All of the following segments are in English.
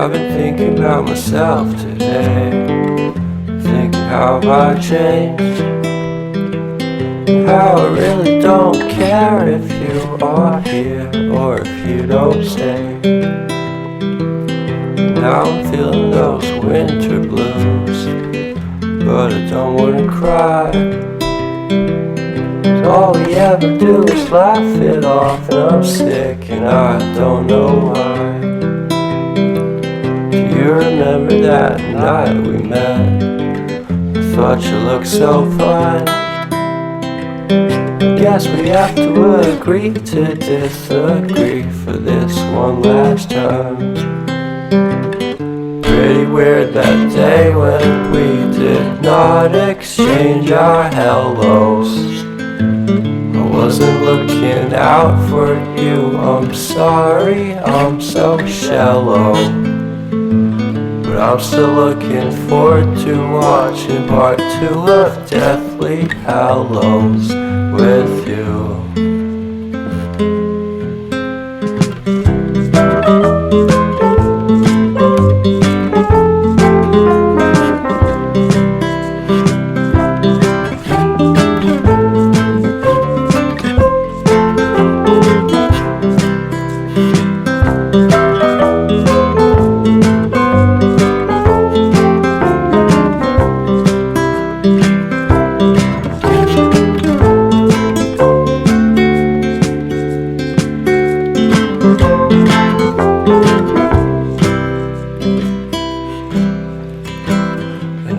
I've been thinking about myself today, thinking how have I changed, how I really don't care if you are here or if you don't stay. Now I'm feeling those winter blues, but I don't wanna cry. All we ever do is laugh it off, and I'm sick and I don't know why. Do you remember that night we met? I thought you looked so fine. Guess we have to agree to disagree for this one last time. Pretty weird that day when we did not exchange our hellos. I wasn't looking out for you, I'm sorry, I'm so shallow. But I'm still looking forward to watching part 2 of Deathly Hallows with you.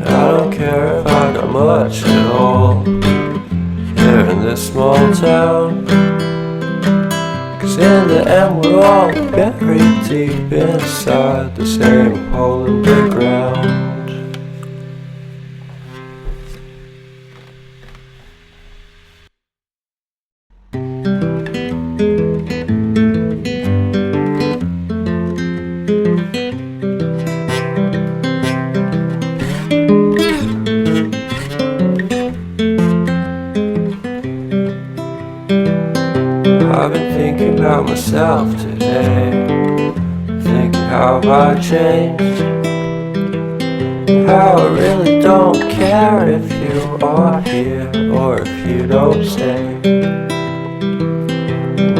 I don't care if I got much at all here in this small town, 'cause in the end we're all buried deep inside the same hole in the ground. I've been thinking about myself today, thinking how have I changed, how I really don't care if you are here or if you don't stay.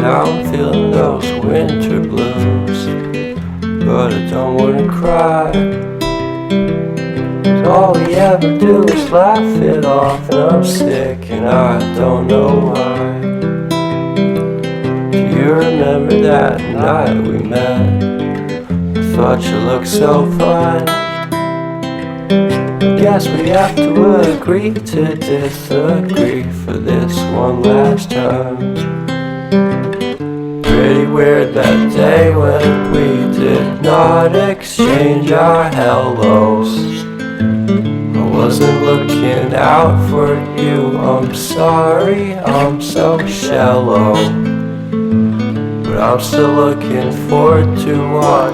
Now I'm feeling those winter blues, but I don't wanna cry. All we ever do is laugh it off, and I'm sick and I don't know why. You remember that night we met? I thought you looked so fine. Guess we have to agree to disagree for this one last time. Pretty weird that day when we did not exchange our hellos. I wasn't looking out for you, I'm sorry, I'm so shallow. But I'm still looking forward to watching